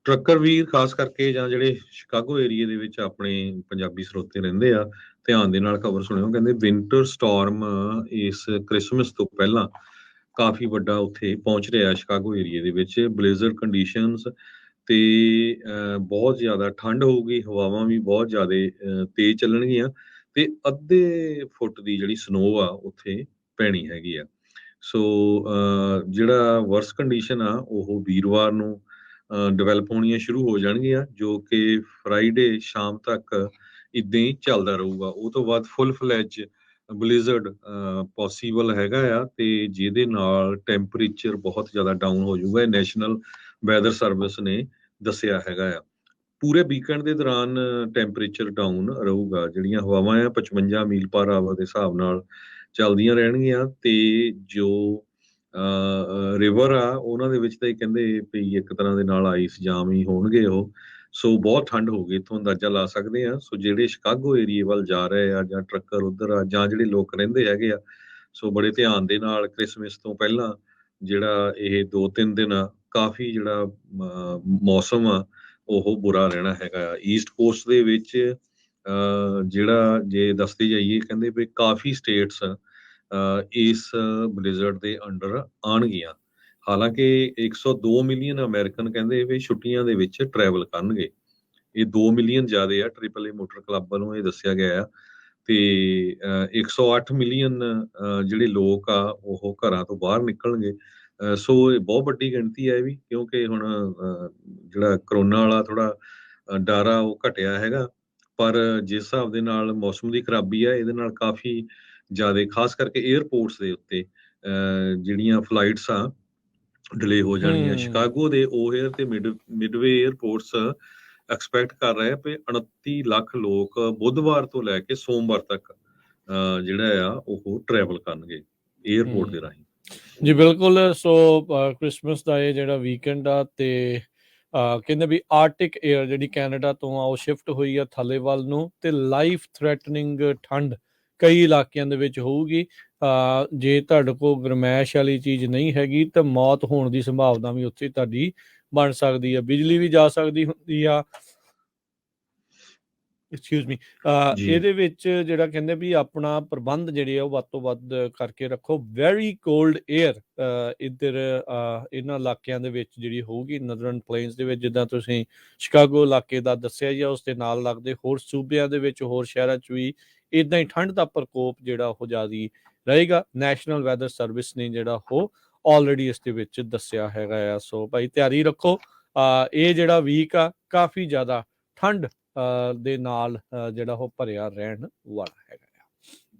Trucker ਵੀਰ ਖਾਸ ਕਰਕੇ ਜਾਂ ਜਿਹੜੇ ਸ਼ਿਕਾਗੋ ਏਰੀਏ ਦੇ ਵਿੱਚ ਆਪਣੇ ਪੰਜਾਬੀ ਸਰੋਤੇ ਰਹਿੰਦੇ ਆ, ਧਿਆਨ ਦੇ ਨਾਲ ਖਬਰ ਸੁਣਿਓ। ਕਹਿੰਦੇ ਵਿੰਟਰ ਸਟਾਰਮ ਇਸ ਕ੍ਰਿਸਮਸ ਤੋਂ ਪਹਿਲਾਂ ਕਾਫੀ ਵੱਡਾ ਉੱਥੇ ਪਹੁੰਚ ਰਿਹਾ ਸ਼ਿਕਾਗੋ ਏਰੀਏ ਦੇ ਵਿੱਚ। ਬਲੇਜ਼ਰ ਕੰਡੀਸ਼ਨਸ ਤੇ ਬਹੁਤ ਜ਼ਿਆਦਾ ਠੰਡ ਹੋਊਗੀ, ਹਵਾਵਾਂ ਵੀ ਬਹੁਤ ਜ਼ਿਆਦਾ ਤੇਜ਼ ਚੱਲਣਗੀਆਂ ਤੇ ਅੱਧੇ ਫੁੱਟ ਦੀ ਜਿਹੜੀ ਸਨੋ ਆ ਉੱਥੇ ਪੈਣੀ ਹੈਗੀ ਆ। ਸੋ ਜਿਹੜਾ ਵਰਸ ਕੰਡੀਸ਼ਨ ਆ ਉਹ ਵੀਰਵਾਰ ਨੂੰ ਡਿਵੈਲਪ ਹੋਣੀਆਂ ਸ਼ੁਰੂ ਹੋ ਜਾਣਗੀਆਂ, ਜੋ ਕਿ ਫਰਾਈਡੇ ਸ਼ਾਮ ਤੱਕ ਇਦਾਂ ਹੀ ਚੱਲਦਾ ਰਹੂਗਾ। ਉਹ ਤੋਂ ਬਾਅਦ ਫੁੱਲ ਫਲੈਜ ਬਲਿਜ਼ਰਡ ਪੋਸੀਬਲ ਹੈਗਾ ਆ, ਤੇ ਜਿਹਦੇ ਨਾਲ ਟੈਂਪਰੇਚਰ ਬਹੁਤ ਜ਼ਿਆਦਾ ਡਾਊਨ ਹੋ ਜਾਊਗਾ। ਇਹ ਨੈਸ਼ਨਲ ਵੈਦਰ ਸਰਵਿਸ ਨੇ ਦੱਸਿਆ ਹੈਗਾ ਆ। ਪੂਰੇ ਵੀਕਐਂਡ ਦੇ ਦੌਰਾਨ ਟੈਂਪਰੇਚਰ ਡਾਊਨ ਰਹੂਗਾ। ਜਿਹੜੀਆਂ ਹਵਾਵਾਂ ਆ 55 ਮੀਲ ਪਰ ਆਵਰ ਦੇ ਹਿਸਾਬ ਨਾਲ ਚੱਲਦੀਆਂ ਰਹਿਣਗੀਆਂ, ਤੇ ਜੋ ਰਿਵਰ ਆ ਉਹਨਾਂ ਦੇ ਵਿੱਚ ਤਾਂ ਇਹ ਕਹਿੰਦੇ ਵੀ ਇੱਕ ਤਰ੍ਹਾਂ ਦੇ ਨਾਲ ਆਈਸ ਜਾਮ ਹੀ ਹੋਣਗੇ ਉਹ। ਸੋ ਬਹੁਤ ਠੰਡ ਹੋਊਗੀ, ਇੱਥੋਂ ਅੰਦਾਜ਼ਾ ਲਾ ਸਕਦੇ ਆ। ਸੋ ਜਿਹੜੇ ਸ਼ਿਕਾਗੋ ਏਰੀਏ ਵੱਲ ਜਾ ਰਹੇ ਆ ਜਾਂ ਟਰੱਕਰ ਉੱਧਰ ਆ ਜਾਂ ਜਿਹੜੇ ਲੋਕ ਰਹਿੰਦੇ ਹੈਗੇ ਆ, ਸੋ ਬੜੇ ਧਿਆਨ ਦੇ ਨਾਲ ਕ੍ਰਿਸਮਸ ਤੋਂ ਪਹਿਲਾਂ ਜਿਹੜਾ ਇਹ 2-3 ਦਿਨ ਆ ਕਾਫੀ ਜਿਹੜਾ ਮੌਸਮ ਆ ਉਹ ਬੁਰਾ ਰਹਿਣਾ ਹੈਗਾ। ਈਸਟ ਕੋਸਟ ਦੇ ਵਿੱਚ ਜਿਹੜਾ ਜੇ ਦੱਸਦੇ ਜਾਈਏ, ਕਹਿੰਦੇ ਵੀ ਕਾਫੀ ਸਟੇਟਸ ਇਸ ਬਲਿਜ਼ਰਡ ਦੇ ਅੰਡਰ ਆਉਣਗੀਆਂ। ਹਾਲਾਂਕਿ 102 ਮਿਲੀਅਨ ਅਮਰੀਕਨ ਕਹਿੰਦੇ ਵੀ ਛੁੱਟੀਆਂ ਦੇ ਵਿੱਚ ਟਰੈਵਲ ਕਰਨਗੇ। ਇਹ 2 ਮਿਲੀਅਨ ਜ਼ਿਆਦੇ ਆ, ਟ੍ਰਿਪਲ ਏ ਮੋਟਰ ਕਲੱਬ ਵੱਲੋਂ ਇਹ ਦੱਸਿਆ ਗਿਆ ਆ। ਤੇ 108 ਮਿਲੀਅਨ ਜਿਹੜੇ ਲੋਕ ਆ ਉਹ ਘਰਾਂ ਤੋਂ ਬਾਹਰ ਨਿਕਲਣਗੇ। ਸੋ ਇਹ ਬਹੁਤ ਵੱਡੀ ਗਿਣਤੀ ਹੈ ਇਹ ਵੀ, ਕਿਉਂਕਿ ਹੁਣ ਜਿਹੜਾ ਕਰੋਨਾ ਵਾਲਾ ਥੋੜਾ ਡਰ ਆ ਉਹ ਘਟਿਆ ਹੈਗਾ। ਪਰ ਜਿਸ ਹਿਸਾਬ ਦੇ ਨਾਲ ਮੌਸਮ ਦੀ ਖਰਾਬੀ ਆ, ਇਹਦੇ ਨਾਲ ਕਾਫੀ ਜ਼ਿਆਦਾ ਖਾਸ ਕਰਕੇ 에ਅਰਪੋਰਟਸ ਦੇ ਉੱਤੇ ਜਿਹੜੀਆਂ ਫਲਾਈਟਸ ਆ ਡਿਲੇ ਹੋ ਜਾਣਗੀਆਂ। ਸ਼ਿਕਾਗੋ ਦੇ ਓਹੇਅਰ ਤੇ ਮਿਡਵੇ 에ਅਰਪੋਰਟਸ ਐਕਸਪੈਕਟ ਕਰ ਰਹੇ ਵੀ 29 ਲੱਖ ਲੋਕ ਬੁੱਧਵਾਰ ਤੋਂ ਲੈ ਕੇ ਸੋਮਵਾਰ ਤੱਕ ਜਿਹੜਾ ਆ ਉਹ ਟਰੈਵਲ ਕਰਨਗੇ 에ਅਰਪੋਰਟ ਦੇ ਰਾਹੀਂ। ਜੀ ਬਿਲਕੁਲ। ਸੋ ਕ੍ਰਿਸਮਸ ਦਾ ਇਹ ਜਿਹੜਾ ਵੀਕਐਂਡ ਆ ਤੇ ਕਹਿੰਦੇ ਵੀ ਆਰਟਿਕ ਏਅਰ ਜਿਹੜੀ ਕੈਨੇਡਾ ਤੋਂ ਆ ਉਹ ਸ਼ਿਫਟ ਹੋਈ ਆ ਥੱਲੇ ਵੱਲ ਨੂੰ, ਤੇ ਲਾਈਫ ਥ੍ਰੈਟਨਿੰਗ ਠੰਡ ਕਈ ਇਲਾਕਿਆਂ ਦੇ ਵਿੱਚ ਹੋਊਗੀ। ਜੇ ਤੁਹਾਡੇ ਕੋਲ ਗਰਮੈਸ਼ ਵਾਲੀ ਚੀਜ਼ ਨਹੀਂ ਹੈਗੀ ਤਾਂ ਮੌਤ ਹੋਣ ਦੀ ਸੰਭਾਵਨਾ ਵੀ ਉੱਥੇ ਤੁਹਾਡੀ ਬਣ ਸਕਦੀ ਆ। ਬਿਜਲੀ ਵੀ ਜਾ ਸਕਦੀ ਹੁੰਦੀ ਆ। Excuse me. ਇਹਦੇ ਵਿੱਚ ਜਿਹੜਾ ਕਹਿੰਦੇ ਵੀ ਆਪਣਾ ਪ੍ਰਬੰਧ ਜਿਹੜੇ ਆ ਉਹ ਵੱਧ ਤੋਂ ਵੱਧ ਕਰਕੇ ਰੱਖੋ। ਵੈਰੀ ਕੋਲਡ ਏਅਰ ਇੱਧਰ ਇਹਨਾਂ ਇਲਾਕਿਆਂ ਦੇ ਵਿੱਚ ਜਿਹੜੀ ਹੋਊਗੀ ਨਦਰਨ ਪਲੇਨਸ ਦੇ ਵਿੱਚ, ਜਿੱਦਾਂ ਤੁਸੀਂ ਸ਼ਿਕਾਗੋ ਇਲਾਕੇ ਦਾ ਦੱਸਿਆ ਜਾਂ ਉਸ ਦੇ ਨਾਲ ਲੱਗਦੇ ਹੋਰ ਸੂਬਿਆਂ ਦੇ ਵਿੱਚ ਹੋਰ ਸ਼ਹਿਰਾਂ 'ਚ ਵੀ ਇੱਦਾਂ ਹੀ ਠੰਡ ਦਾ ਪ੍ਰਕੋਪ ਜਿਹੜਾ ਉਹ ਜ਼ਿਆਦਾ ਰਹੇਗਾ। ਨੈਸ਼ਨਲ ਵੈਦਰ ਸਰਵਿਸ ਨੇ ਜਿਹੜਾ ਉਹ ਆਲਰੇਡੀ ਇਸ ਦੇ ਵਿੱਚ ਦੱਸਿਆ ਹੈਗਾ ਆ। ਸੋ ਭਾਈ ਤਿਆਰੀ ਰੱਖੋ। ਇਹ ਜਿਹੜਾ ਵੀਕ ਆ ਕਾਫੀ ਜ਼ਿਆਦਾ ਠੰਡ ਦੇ ਨਾਲ ਜਿਹੜਾ ਉਹ ਭਰਿਆ ਰਹਿਣ ਵਾਲਾ ਹੈਗਾ।